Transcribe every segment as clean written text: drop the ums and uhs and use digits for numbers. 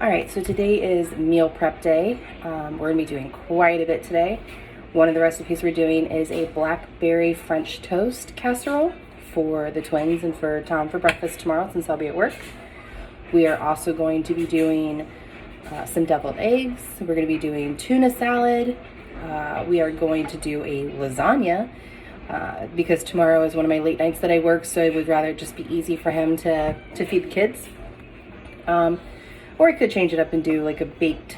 Alright, so today is meal prep day. We're going to be doing quite a bit today. One of the recipes we're doing is a blackberry French toast casserole for the twins and for Tom for breakfast tomorrow since I'll be at work. We are also going to be doing some deviled eggs. We're going to be doing tuna salad. We are going to do a lasagna because tomorrow is one of my late nights that I work, so I would rather it just be easy for him to feed the kids. Or I could change it up and do like a baked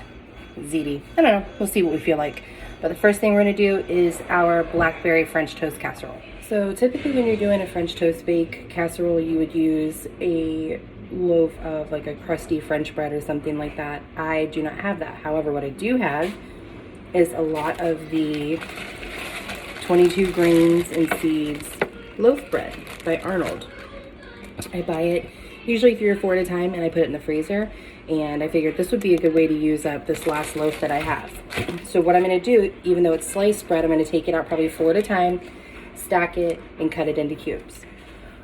ziti. I don't know. We'll see what we feel like. But the first thing we're going to do is our blackberry French toast casserole. So typically when you're doing a French toast bake casserole, you would use a loaf of like a crusty French bread or something like that. I do not have that. However, what I do have is a lot of the 22 grains and seeds loaf bread by Arnold. I buy it usually 3 or 4 at a time and I put it in the freezer. And I figured this would be a good way to use up this last loaf that I have. So what I'm going to do, even though it's sliced bread, I'm going to take it out probably 4 at a time, stack it, and cut it into cubes.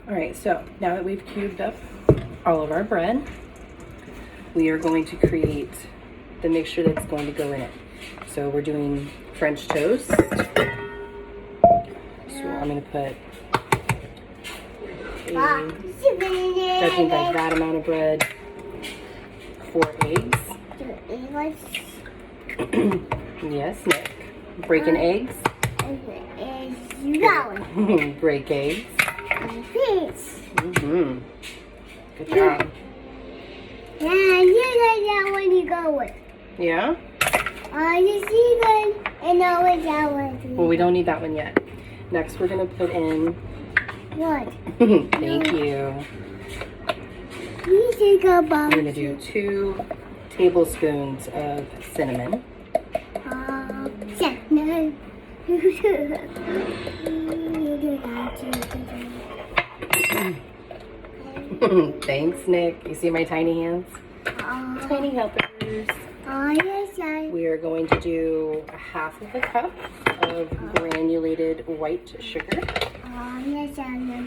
Alright, so now that we've cubed up all of our bread, we are going to create the mixture that's going to go in it. So we're doing French toast. So I'm going to put judging by that amount of bread, 4 eggs. Yes, Nick. Breaking eggs. Break eggs. Good job. Yeah, you know that one you go with. Yeah? You see that and know what that one. Well, we don't need that one yet. Next, we're going to put in... What? Thank you. You think about I'm going to do 2 tablespoons of cinnamon. Cinnamon. Thanks, Nick. You see my tiny hands? Tiny helpers. Yes, I. We are going to do 1/2 of a cup of granulated white sugar. Yes, I know.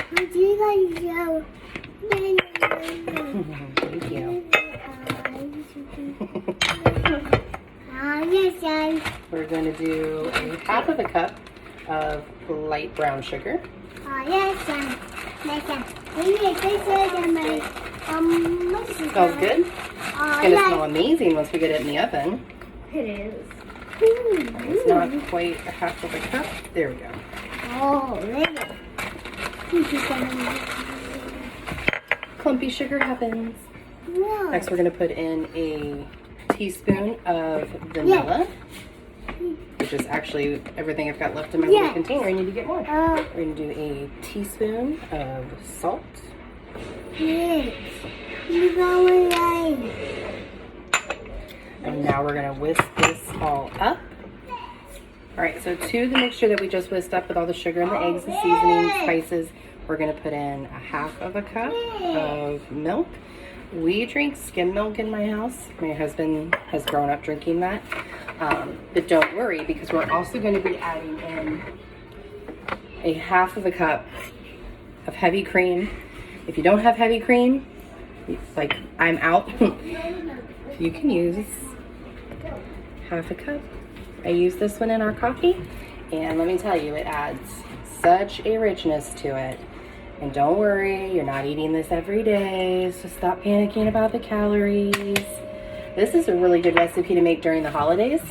What do you guys do? Thank you. Yes, I. We're going to do 1/2 of a cup of light brown sugar. Yes, I. Yes, I. Smells good? It's going to smell amazing once we get it in the oven. It is. It's not quite 1/2 of a cup. There we go. Oh, really? Clumpy sugar happens. Yeah. Next, we're going to put in a teaspoon of vanilla, which is actually everything I've got left in my little container. I need to get more. We're going to do a teaspoon of salt. Yes. You go away. And now we're going to whisk this all up. Alright, so to the mixture that we just whisked up with all the sugar and the eggs, the seasoning, spices, we're going to put in 1/2 of a cup of milk. We drink skim milk in my house. My husband has grown up drinking that. But don't worry, because we're also going to be adding in 1/2 of a cup of heavy cream. If you don't have heavy cream, like I'm out, you can use 1/2 a cup. I use this one in our coffee, and let me tell you, it adds such a richness to it. And don't worry, you're not eating this every day, so stop panicking about the calories. This is a really good recipe to make during the holidays.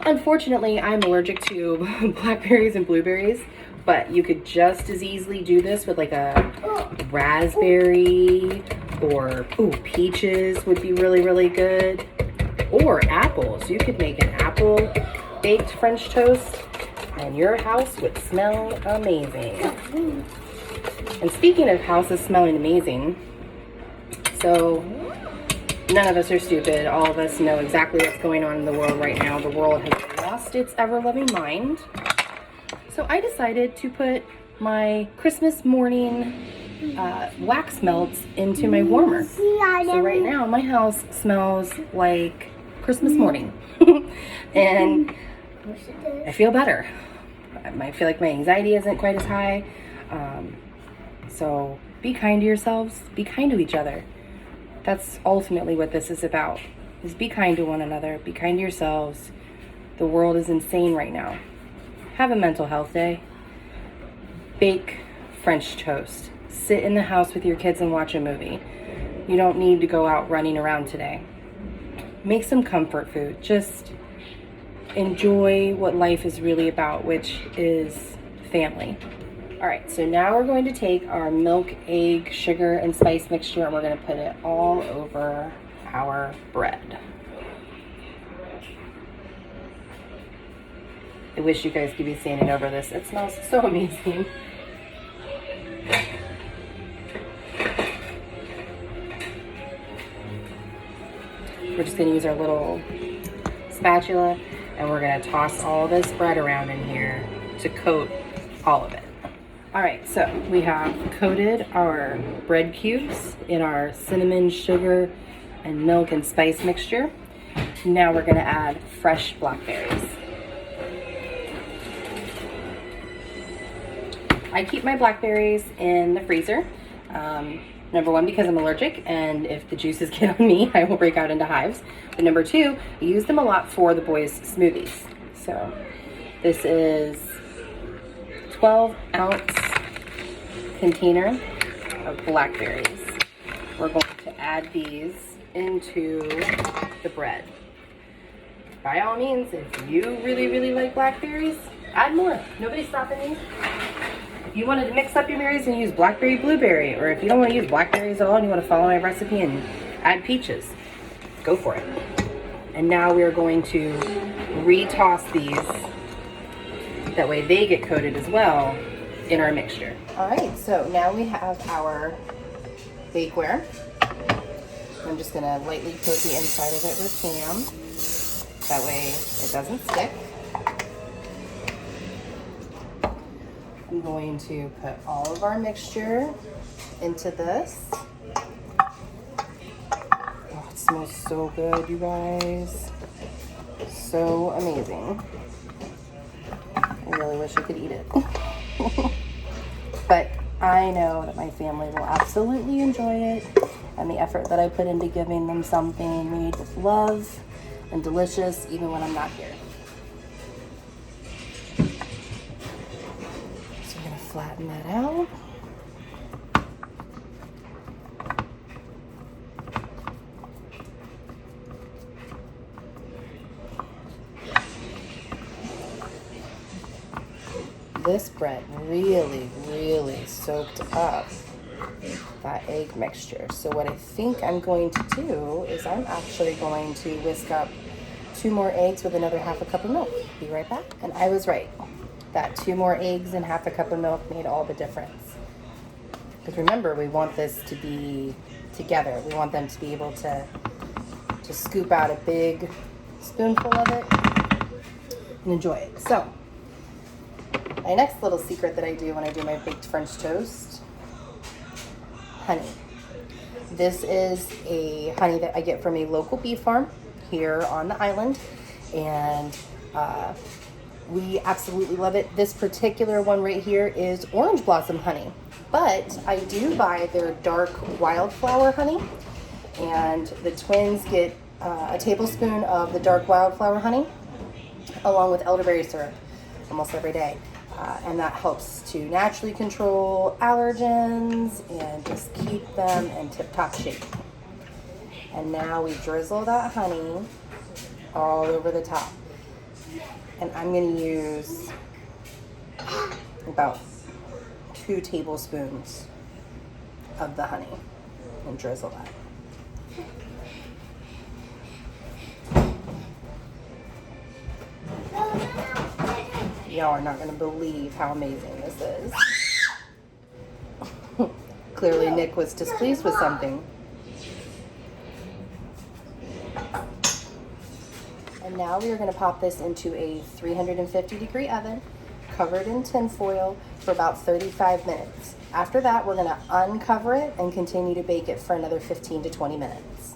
Unfortunately, I'm allergic to blackberries and blueberries, but you could just as easily do this with like a raspberry, or peaches would be really, really good. Or apples. You could make an apple baked French toast and your house would smell amazing. And speaking of houses smelling amazing, so none of us are stupid. All of us know exactly what's going on in the world right now. The world has lost its ever-loving mind. So I decided to put my Christmas morning wax melts into my warmer. So right now my house smells like Christmas morning. And I feel better. I feel like my anxiety isn't quite as high. So Be kind to yourselves. Be kind to each other. That's ultimately what this is about, is be kind to one another. Be kind to yourselves. The world is insane right now. Have a mental health day. Bake French toast. Sit in the house with your kids and watch a movie. You don't need to go out running around today. Make some comfort food. Just enjoy what life is really about, which is family. All right, so now we're going to take our milk, egg, sugar, and spice mixture, and we're going to put it all over our bread. I wish you guys could be standing over this. It smells so amazing. We're just going to use our little spatula, and we're going to toss all this bread around in here to coat all of it. All right, so we have coated our bread cubes in our cinnamon, sugar, and milk and spice mixture. Now we're going to add fresh blackberries. I keep my blackberries in the freezer. Number one, because I'm allergic, and if the juices get on me, I will break out into hives. But number two, I use them a lot for the boys' smoothies. So this is 12-ounce container of blackberries. We're going to add these into the bread. By all means, if you really, really like blackberries, add more. Nobody's stopping you. If you wanted to mix up your berries and use blackberry blueberry, or if you don't want to use blackberries at all and you want to follow my recipe and add peaches, go for it. And now we're going to re-toss these. That way they get coated as well in our mixture. All right, so now we have our bakeware. I'm just gonna lightly coat the inside of it with jam. That way it doesn't stick. I'm going to put all of our mixture into this. Oh, it smells so good, you guys. So amazing. I really wish I could eat it. But I know that my family will absolutely enjoy it, and the effort that I put into giving them something made with love and delicious even when I'm not here. So we're gonna flatten that out. This bread really, really soaked up that egg mixture. So what I think I'm going to do is I'm actually going to whisk up 2 more eggs with another half a cup of milk. Be right back. And I was right. That 2 more eggs and half a cup of milk made all the difference. Because remember, we want this to be together. We want them to be able to scoop out a big spoonful of it and enjoy it. So my next little secret that I do when I do my baked French toast, honey. This is a honey that I get from a local bee farm here on the island, and we absolutely love it. This particular one right here is orange blossom honey, but I do buy their dark wildflower honey, and the twins get a tablespoon of the dark wildflower honey along with elderberry syrup almost every day. And that helps to naturally control allergens and just keep them in tip-top shape. And now we drizzle that honey all over the top. And I'm going to use about 2 tablespoons of the honey and drizzle that. Y'all are not going to believe how amazing this is. Clearly Nick was displeased with something. And now we are going to pop this into a 350-degree oven, covered in tin foil, for about 35 minutes. After that, we're going to uncover it and continue to bake it for another 15 to 20 minutes.